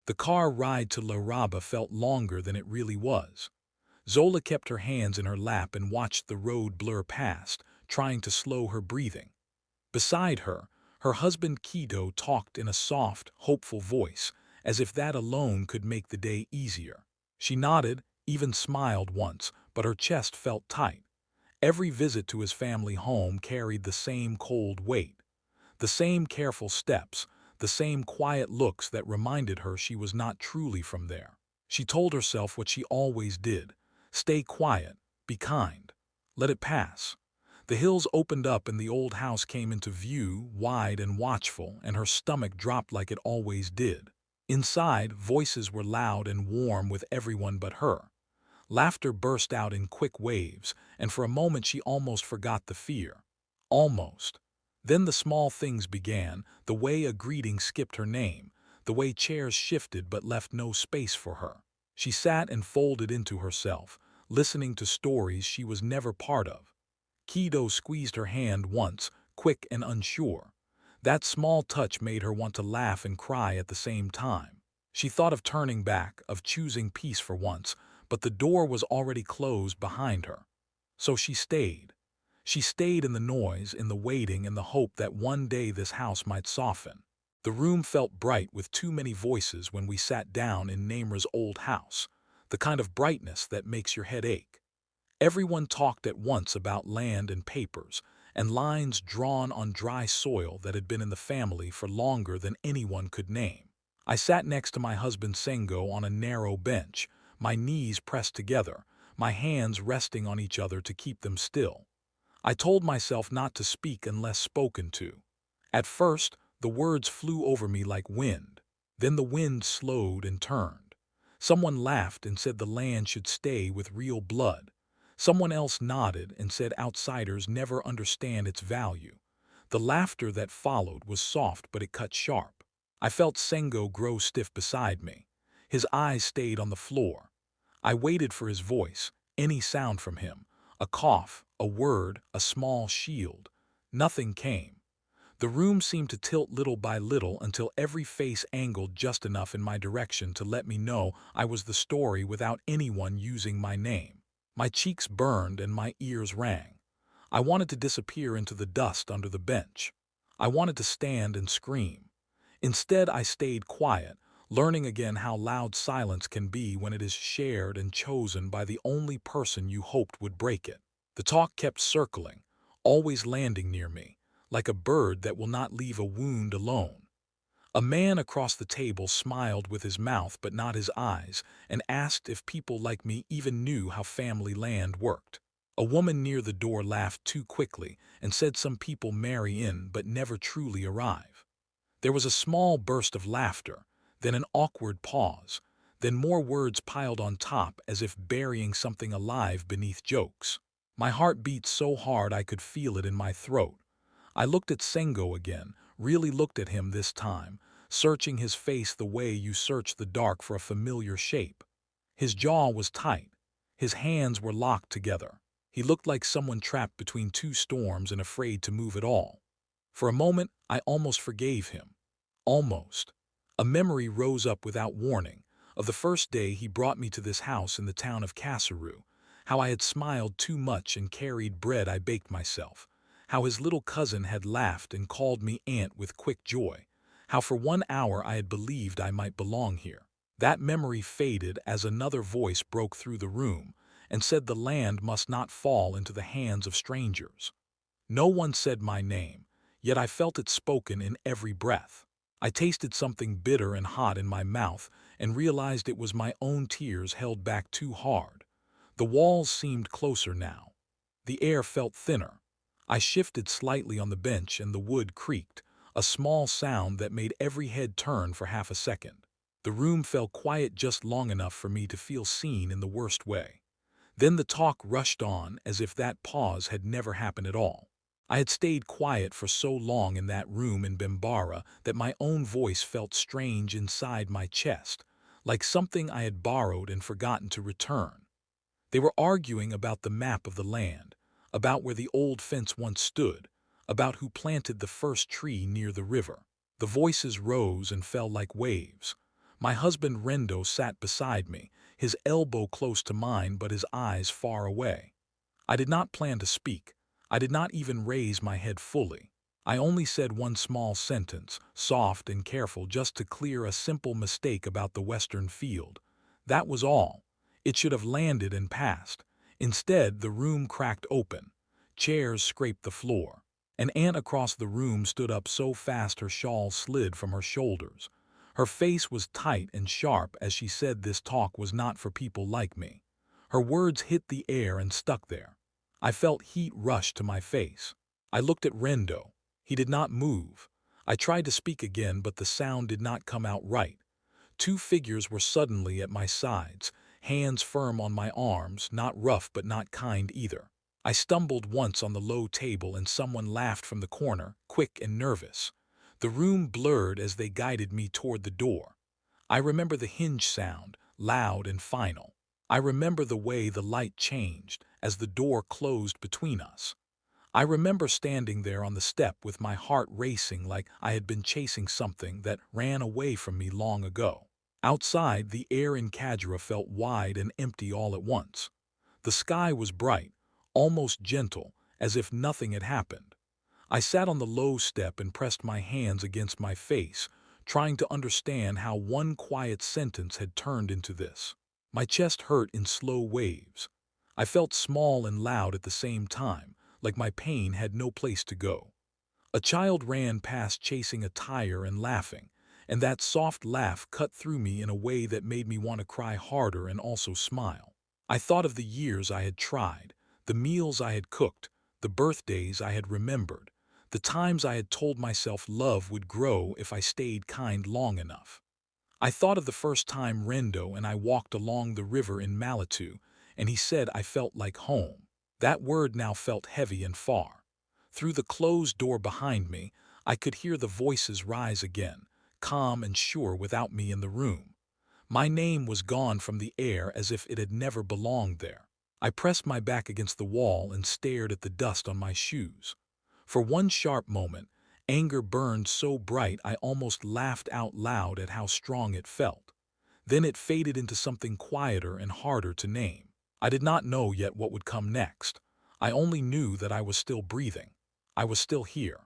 The car ride to La Raba felt longer than it really was. Zola kept her hands in her lap and watched the road blur past, trying to slow her breathing. Beside her, her husband Kido talked in a soft, hopeful voice, as if that alone could make the day easier. She nodded, even smiled once, but her chest felt tight. Every visit to his family home carried the same cold weight, the same careful steps, the same quiet looks that reminded her she was not truly from there. She told herself what she always did: stay quiet, be kind, let it pass. The hills opened up and the old house came into view, wide and watchful, and her stomach dropped like it always did. Inside, voices were loud and warm with everyone but her. Laughter burst out in quick waves, and for a moment she almost forgot the fear. Almost. Then the small things began, the way a greeting skipped her name, the way chairs shifted but left no space for her. She sat and folded into herself, listening to stories she was never part of. Kido squeezed her hand once, quick and unsure. That small touch made her want to laugh and cry at the same time. She thought of turning back, of choosing peace for once, but the door was already closed behind her. So she stayed. She stayed in the noise, in the waiting, in the hope that one day this house might soften. The room felt bright with too many voices when we sat down in Namra's old house, the kind of brightness that makes your head ache. Everyone talked at once about land and papers, and lines drawn on dry soil that had been in the family for longer than anyone could name. I sat next to my husband Sengo on a narrow bench, my knees pressed together, my hands resting on each other to keep them still. I told myself not to speak unless spoken to. At first, the words flew over me like wind. Then the wind slowed and turned. Someone laughed and said the land should stay with real blood. Someone else nodded and said outsiders never understand its value. The laughter that followed was soft, but it cut sharp. I felt Sengo grow stiff beside me. His eyes stayed on the floor. I waited for his voice, any sound from him, a cough, a word, a small shield. Nothing came. The room seemed to tilt little by little until every face angled just enough in my direction to let me know I was the story without anyone using my name. My cheeks burned and my ears rang. I wanted to disappear into the dust under the bench. I wanted to stand and scream. Instead, I stayed quiet, learning again how loud silence can be when it is shared and chosen by the only person you hoped would break it. The talk kept circling, always landing near me, like a bird that will not leave a wound alone. A man across the table smiled with his mouth but not his eyes, and asked if people like me even knew how family land worked. A woman near the door laughed too quickly and said some people marry in but never truly arrive. There was a small burst of laughter, then an awkward pause, then more words piled on top as if burying something alive beneath jokes. My heart beat so hard I could feel it in my throat. I looked at Sengo again, really looked at him this time, searching his face the way you search the dark for a familiar shape. His jaw was tight. His hands were locked together. He looked like someone trapped between two storms and afraid to move at all. For a moment, I almost forgave him. Almost. A memory rose up without warning, of the first day he brought me to this house in the town of Kasaru, how I had smiled too much and carried bread I baked myself, how his little cousin had laughed and called me aunt with quick joy, how for 1 hour I had believed I might belong here. That memory faded as another voice broke through the room and said the land must not fall into the hands of strangers. No one said my name, yet I felt it spoken in every breath. I tasted something bitter and hot in my mouth and realized it was my own tears held back too hard. The walls seemed closer now. The air felt thinner. I shifted slightly on the bench and the wood creaked, a small sound that made every head turn for half a second. The room fell quiet just long enough for me to feel seen in the worst way. Then the talk rushed on as if that pause had never happened at all. I had stayed quiet for so long in that room in Bambara that my own voice felt strange inside my chest, like something I had borrowed and forgotten to return. They were arguing about the map of the land, about where the old fence once stood, about who planted the first tree near the river. The voices rose and fell like waves. My husband Rendo sat beside me, his elbow close to mine but his eyes far away. I did not plan to speak. I did not even raise my head fully. I only said one small sentence, soft and careful, just to clear a simple mistake about the western field. That was all. It should have landed and passed. Instead, the room cracked open. Chairs scraped the floor. An aunt across the room stood up so fast her shawl slid from her shoulders. Her face was tight and sharp as she said this talk was not for people like me. Her words hit the air and stuck there. I felt heat rush to my face. I looked at Rendo. He did not move. I tried to speak again, but the sound did not come out right. Two figures were suddenly at my sides, hands firm on my arms, not rough but not kind either. I stumbled once on the low table and someone laughed from the corner, quick and nervous. The room blurred as they guided me toward the door. I remember the hinge sound, loud and final. I remember the way the light changed as the door closed between us. I remember standing there on the step with my heart racing like I had been chasing something that ran away from me long ago. Outside, the air in Kajra felt wide and empty all at once. The sky was bright, almost gentle, as if nothing had happened. I sat on the low step and pressed my hands against my face, trying to understand how one quiet sentence had turned into this. My chest hurt in slow waves. I felt small and loud at the same time, like my pain had no place to go. A child ran past chasing a tire and laughing, and that soft laugh cut through me in a way that made me want to cry harder and also smile. I thought of the years I had tried, the meals I had cooked, the birthdays I had remembered, the times I had told myself love would grow if I stayed kind long enough. I thought of the first time Rendo and I walked along the river in Malitu, and he said I felt like home. That word now felt heavy and far. Through the closed door behind me, I could hear the voices rise again, calm and sure without me in the room. My name was gone from the air as if it had never belonged there. I pressed my back against the wall and stared at the dust on my shoes. For one sharp moment, anger burned so bright I almost laughed out loud at how strong it felt. Then it faded into something quieter and harder to name. I did not know yet what would come next. I only knew that I was still breathing. I was still here.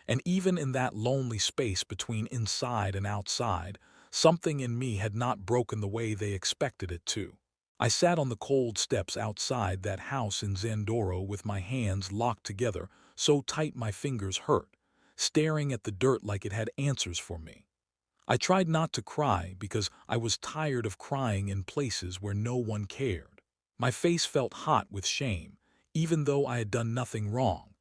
And even in that lonely space between inside and outside, something in me had not broken the way they expected it to. I sat on the cold steps outside that house in Zandoro with my hands locked together so tight my fingers hurt, staring at the dirt like it had answers for me. I tried not to cry because I was tired of crying in places where no one cared. My face felt hot with shame, even though I had done nothing wrong.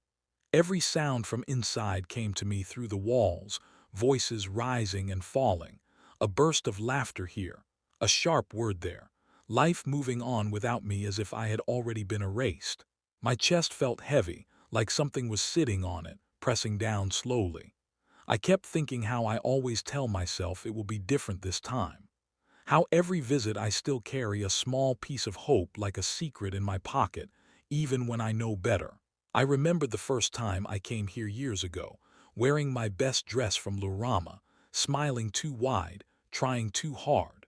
Every sound from inside came to me through the walls, voices rising and falling, a burst of laughter here, a sharp word there, life moving on without me as if I had already been erased. My chest felt heavy, like something was sitting on it, pressing down slowly. I kept thinking how I always tell myself it will be different this time. How every visit I still carry a small piece of hope like a secret in my pocket, even when I know better. I remembered the first time I came here years ago, wearing my best dress from Lurama, smiling too wide, trying too hard.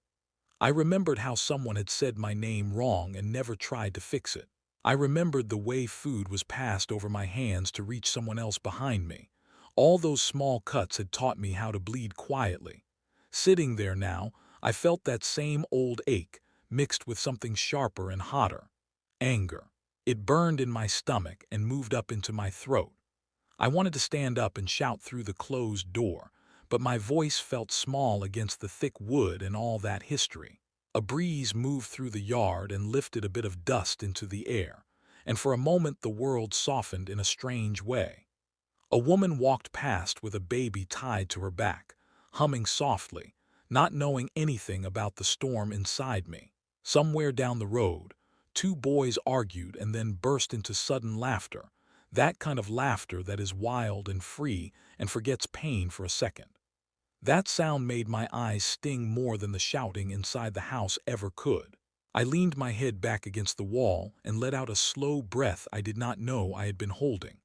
I remembered how someone had said my name wrong and never tried to fix it. I remembered the way food was passed over my hands to reach someone else behind me. All those small cuts had taught me how to bleed quietly. Sitting there now, I felt that same old ache, mixed with something sharper and hotter. Anger. It burned in my stomach and moved up into my throat. I wanted to stand up and shout through the closed door, but my voice felt small against the thick wood and all that history. A breeze moved through the yard and lifted a bit of dust into the air, and for a moment the world softened in a strange way. A woman walked past with a baby tied to her back, humming softly, not knowing anything about the storm inside me. Somewhere down the road, two boys argued and then burst into sudden laughter, that kind of laughter that is wild and free and forgets pain for a second. That sound made my eyes sting more than the shouting inside the house ever could. I leaned my head back against the wall and let out a slow breath I did not know I had been holding.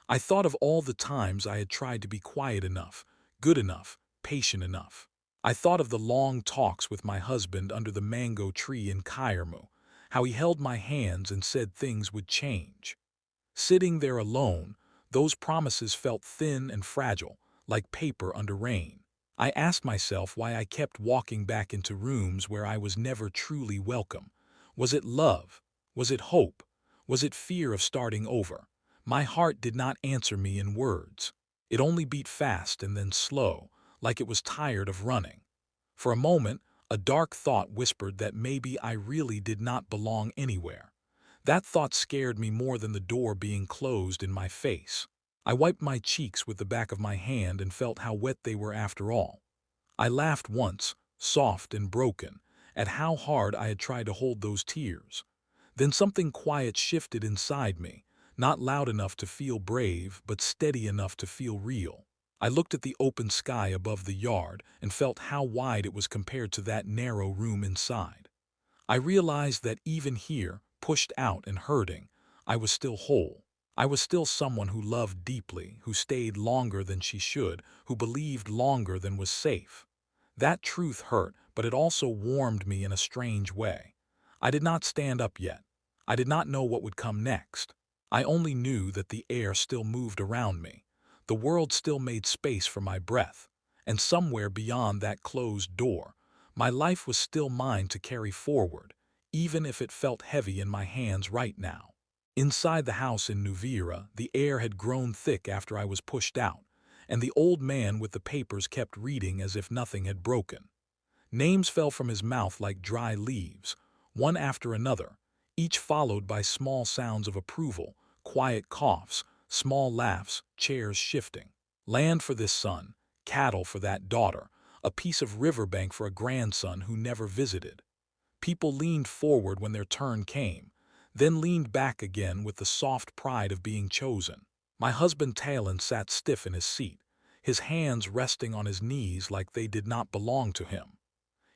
I thought of all the times I had tried to be quiet enough, good enough, patient enough. I thought of the long talks with my husband under the mango tree in Kairmu, how he held my hands and said things would change. Sitting there alone, those promises felt thin and fragile, like paper under rain. I asked myself why I kept walking back into rooms where I was never truly welcome. Was it love? Was it hope? Was it fear of starting over? My heart did not answer me in words. It only beat fast and then slow, like it was tired of running. For a moment, a dark thought whispered that maybe I really did not belong anywhere. That thought scared me more than the door being closed in my face. I wiped my cheeks with the back of my hand and felt how wet they were after all. I laughed once, soft and broken, at how hard I had tried to hold those tears. Then something quiet shifted inside me, not loud enough to feel brave, but steady enough to feel real. I looked at the open sky above the yard and felt how wide it was compared to that narrow room inside. I realized that even here, pushed out and hurting, I was still whole. I was still someone who loved deeply, who stayed longer than she should, who believed longer than was safe. That truth hurt, but it also warmed me in a strange way. I did not stand up yet. I did not know what would come next. I only knew that the air still moved around me. The world still made space for my breath. And somewhere beyond that closed door, my life was still mine to carry forward, even if it felt heavy in my hands right now. Inside the house in Nuvira, the air had grown thick after I was pushed out, and the old man with the papers kept reading as if nothing had broken. Names fell from his mouth like dry leaves, one after another, each followed by small sounds of approval, quiet coughs, small laughs, chairs shifting. Land for this son, cattle for that daughter, a piece of riverbank for a grandson who never visited. People leaned forward when their turn came, then leaned back again with the soft pride of being chosen. My husband Talon sat stiff in his seat, his hands resting on his knees like they did not belong to him.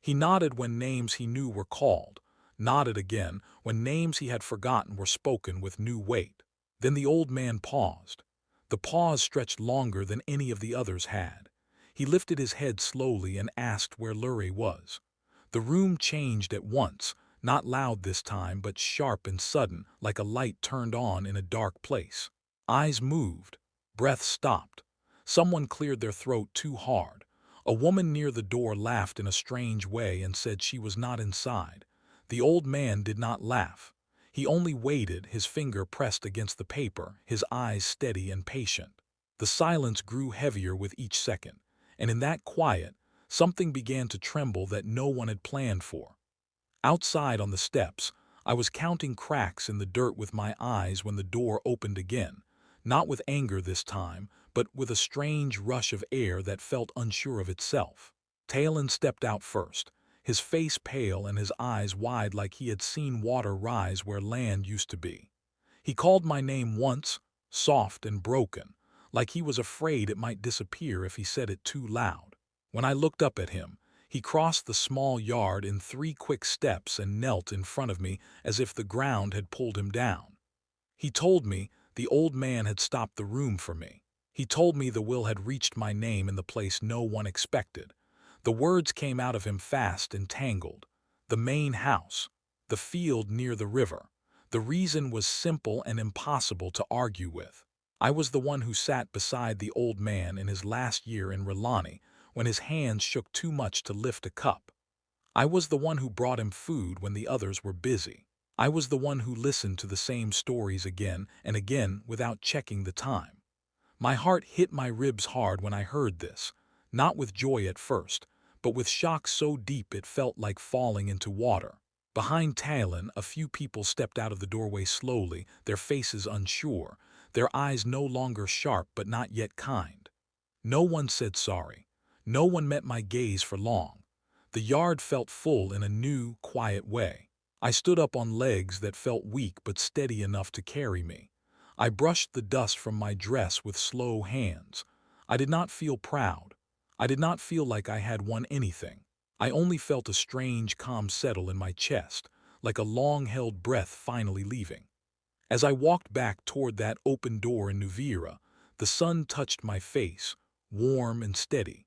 He nodded when names he knew were called, nodded again when names he had forgotten were spoken with new weight. Then the old man paused. The pause stretched longer than any of the others had. He lifted his head slowly and asked where Lurie was. The room changed at once, not loud this time, but sharp and sudden, like a light turned on in a dark place. Eyes moved. Breath stopped. Someone cleared their throat too hard. A woman near the door laughed in a strange way and said she was not inside. The old man did not laugh. He only waited, his finger pressed against the paper, his eyes steady and patient. The silence grew heavier with each second, and in that quiet, something began to tremble that no one had planned for. Outside on the steps, I was counting cracks in the dirt with my eyes when the door opened again, not with anger this time, but with a strange rush of air that felt unsure of itself. Talon stepped out first, his face pale and his eyes wide like he had seen water rise where land used to be. He called my name once, soft and broken, like he was afraid it might disappear if he said it too loud. When I looked up at him, he crossed the small yard in 3 quick steps and knelt in front of me as if the ground had pulled him down. He told me the old man had stopped the room for me. He told me the will had reached my name in the place no one expected. The words came out of him fast and tangled. The main house. The field near the river. The reason was simple and impossible to argue with. I was the one who sat beside the old man in his last year in Rilani when his hands shook too much to lift a cup. I was the one who brought him food when the others were busy. I was the one who listened to the same stories again and again without checking the time. My heart hit my ribs hard when I heard this, not with joy at first, but with shock so deep it felt like falling into water. Behind Talon, a few people stepped out of the doorway slowly, their faces unsure, their eyes no longer sharp but not yet kind. No one said sorry. No one met my gaze for long. The yard felt full in a new, quiet way. I stood up on legs that felt weak but steady enough to carry me. I brushed the dust from my dress with slow hands. I did not feel proud. I did not feel like I had won anything. I only felt a strange calm settle in my chest, like a long-held breath finally leaving. As I walked back toward that open door in Nuvira, the sun touched my face, warm and steady.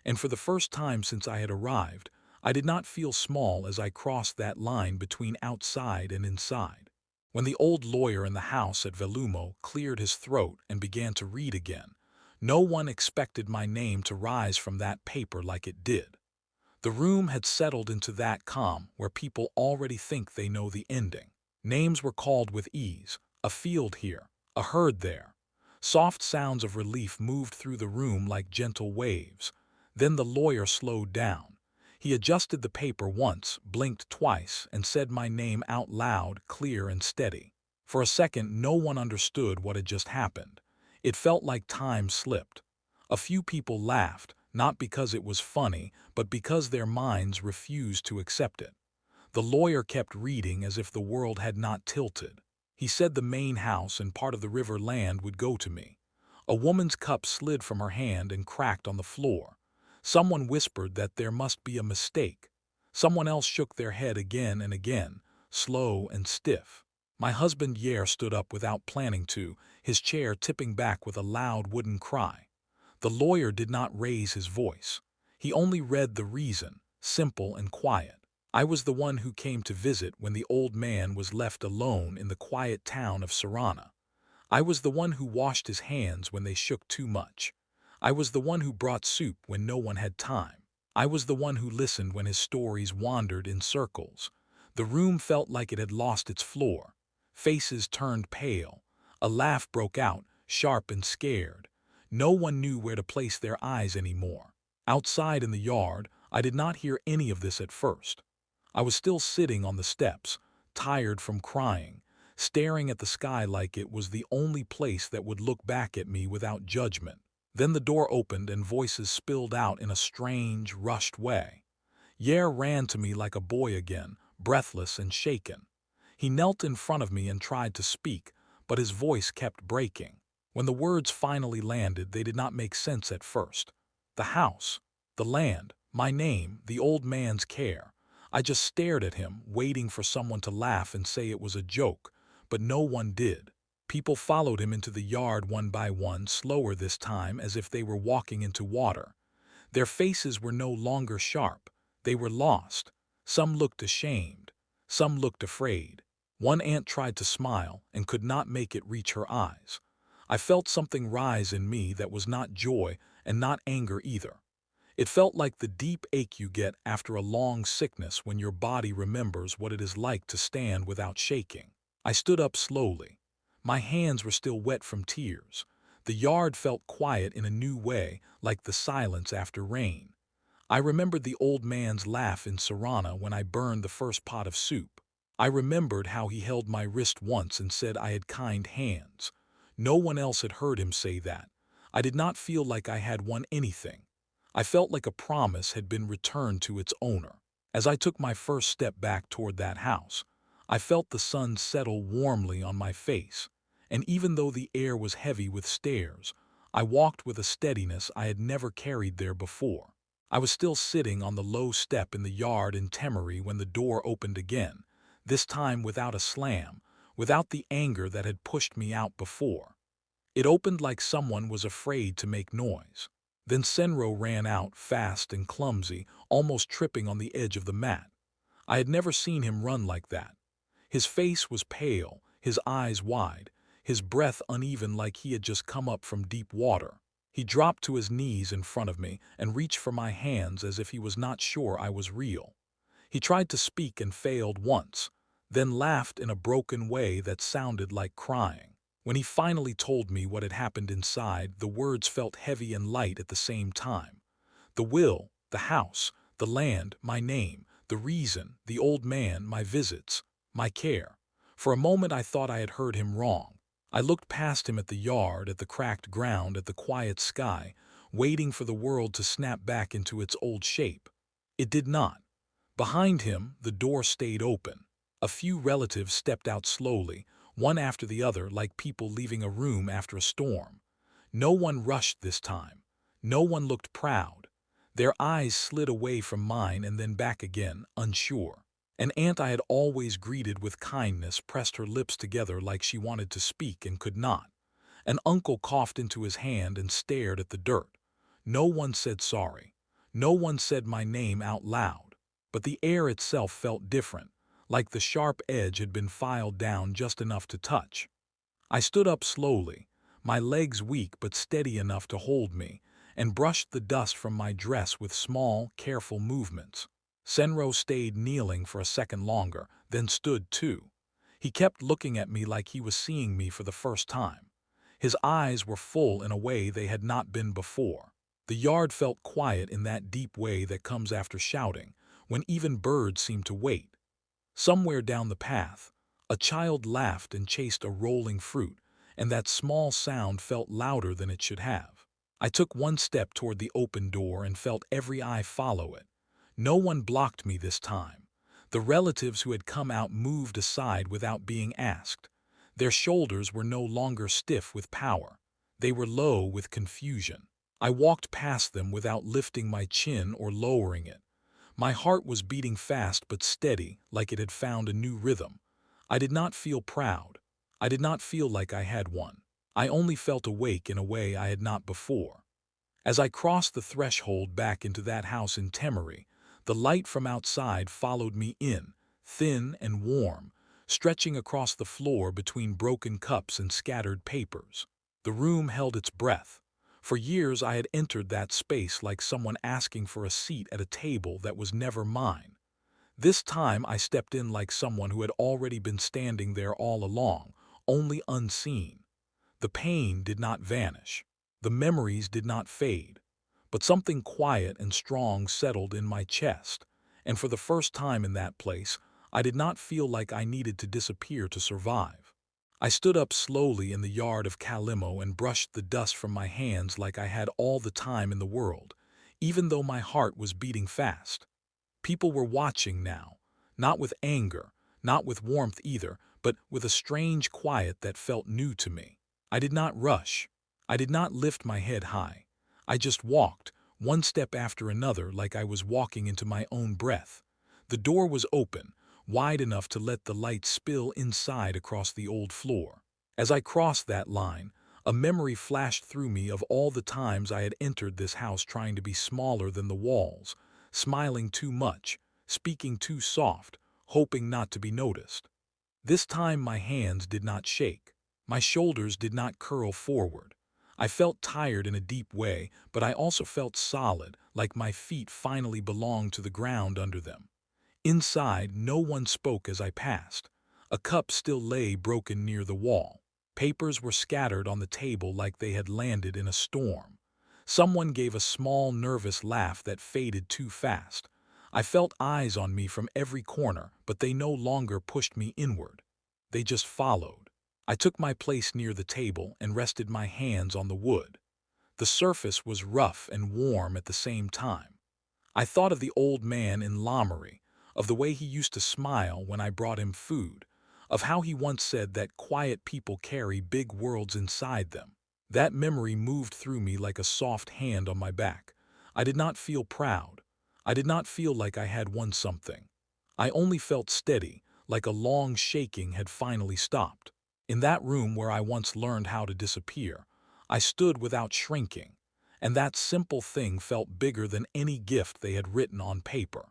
and for the first time since I had arrived, I did not feel small as I crossed that line between outside and inside. When the old lawyer in the house at Velumo cleared his throat and began to read again, no one expected my name to rise from that paper like it did. The room had settled into that calm where people already think they know the ending. Names were called with ease, a field here, a herd there. Soft sounds of relief moved through the room like gentle waves. Then the lawyer slowed down. He adjusted the paper once, blinked twice, and said my name out loud, clear and steady. For a second, no one understood what had just happened. It felt like time slipped. A few people laughed, not because it was funny, but because their minds refused to accept it. The lawyer kept reading as if the world had not tilted. He said the main house and part of the river land would go to me. A woman's cup slid from her hand and cracked on the floor. Someone whispered that there must be a mistake. Someone else shook their head again and again, slow and stiff. My husband Yair stood up without planning to, his chair tipping back with a loud wooden cry. The lawyer did not raise his voice. He only read the reason, simple and quiet. I was the one who came to visit when the old man was left alone in the quiet town of Sarana. I was the one who washed his hands when they shook too much. I was the one who brought soup when no one had time. I was the one who listened when his stories wandered in circles. The room felt like it had lost its floor. Faces turned pale. A laugh broke out, sharp and scared. No one knew where to place their eyes anymore. Outside in the yard, I did not hear any of this at first. I was still sitting on the steps, tired from crying, staring at the sky like it was the only place that would look back at me without judgment. Then the door opened and voices spilled out in a strange, rushed way. Yair ran to me like a boy again, breathless and shaken. He knelt in front of me and tried to speak, but his voice kept breaking. When the words finally landed, they did not make sense at first. The house, the land, my name, the old man's care. I just stared at him, waiting for someone to laugh and say it was a joke, but no one did. People followed him into the yard one by one, slower this time, as if they were walking into water. Their faces were no longer sharp. They were lost. Some looked ashamed. Some looked afraid. One aunt tried to smile and could not make it reach her eyes. I felt something rise in me that was not joy and not anger either. It felt like the deep ache you get after a long sickness when your body remembers what it is like to stand without shaking. I stood up slowly. My hands were still wet from tears. The yard felt quiet in a new way, like the silence after rain. I remembered the old man's laugh in Sarana when I burned the first pot of soup. I remembered how he held my wrist once and said I had kind hands. No one else had heard him say that. I did not feel like I had won anything. I felt like a promise had been returned to its owner. As I took my first step back toward that house, I felt the sun settle warmly on my face, and even though the air was heavy with stairs, I walked with a steadiness I had never carried there before. I was still sitting on the low step in the yard in Temery when the door opened again, this time without a slam, without the anger that had pushed me out before. It opened like someone was afraid to make noise. Then Senro ran out, fast and clumsy, almost tripping on the edge of the mat. I had never seen him run like that. His face was pale, his eyes wide, his breath uneven like he had just come up from deep water. He dropped to his knees in front of me and reached for my hands as if he was not sure I was real. He tried to speak and failed once, then laughed in a broken way that sounded like crying. When he finally told me what had happened inside, the words felt heavy and light at the same time. The will, the house, the land, my name, the reason, the old man, my visits, my care. For a moment I thought I had heard him wrong. I looked past him at the yard, at the cracked ground, at the quiet sky, waiting for the world to snap back into its old shape. It did not. Behind him, the door stayed open. A few relatives stepped out slowly, one after the other, like people leaving a room after a storm. No one rushed this time. No one looked proud. Their eyes slid away from mine and then back again, unsure. An aunt I had always greeted with kindness pressed her lips together like she wanted to speak and could not. An uncle coughed into his hand and stared at the dirt. No one said sorry. No one said my name out loud, but the air itself felt different, like the sharp edge had been filed down just enough to touch. I stood up slowly, my legs weak but steady enough to hold me, and brushed the dust from my dress with small, careful movements. Senro stayed kneeling for a second longer, then stood too. He kept looking at me like he was seeing me for the first time. His eyes were full in a way they had not been before. The yard felt quiet in that deep way that comes after shouting, when even birds seem to wait. Somewhere down the path, a child laughed and chased a rolling fruit, and that small sound felt louder than it should have. I took one step toward the open door and felt every eye follow it. No one blocked me this time. The relatives who had come out moved aside without being asked. Their shoulders were no longer stiff with power. They were low with confusion. I walked past them without lifting my chin or lowering it. My heart was beating fast but steady, like it had found a new rhythm. I did not feel proud. I did not feel like I had one. I only felt awake in a way I had not before. As I crossed the threshold back into that house in Temery, the light from outside followed me in, thin and warm, stretching across the floor between broken cups and scattered papers. The room held its breath. For years I had entered that space like someone asking for a seat at a table that was never mine. This time I stepped in like someone who had already been standing there all along, only unseen. The pain did not vanish. The memories did not fade. But something quiet and strong settled in my chest, and for the first time in that place, I did not feel like I needed to disappear to survive. I stood up slowly in the yard of Calimo and brushed the dust from my hands like I had all the time in the world, even though my heart was beating fast. People were watching now, not with anger, not with warmth either, but with a strange quiet that felt new to me. I did not rush. I did not lift my head high. I just walked, one step after another like I was walking into my own breath. The door was open, wide enough to let the light spill inside across the old floor. As I crossed that line, a memory flashed through me of all the times I had entered this house trying to be smaller than the walls, smiling too much, speaking too soft, hoping not to be noticed. This time my hands did not shake. My shoulders did not curl forward. I felt tired in a deep way, but I also felt solid, like my feet finally belonged to the ground under them. Inside, no one spoke as I passed. A cup still lay broken near the wall. Papers were scattered on the table like they had landed in a storm. Someone gave a small, nervous laugh that faded too fast. I felt eyes on me from every corner, but they no longer pushed me inward. They just followed. I took my place near the table and rested my hands on the wood. The surface was rough and warm at the same time. I thought of the old man in Lamery, of the way he used to smile when I brought him food, of how he once said that quiet people carry big worlds inside them. That memory moved through me like a soft hand on my back. I did not feel proud. I did not feel like I had won something. I only felt steady, like a long shaking had finally stopped. In that room where I once learned how to disappear, I stood without shrinking, and that simple thing felt bigger than any gift they had written on paper.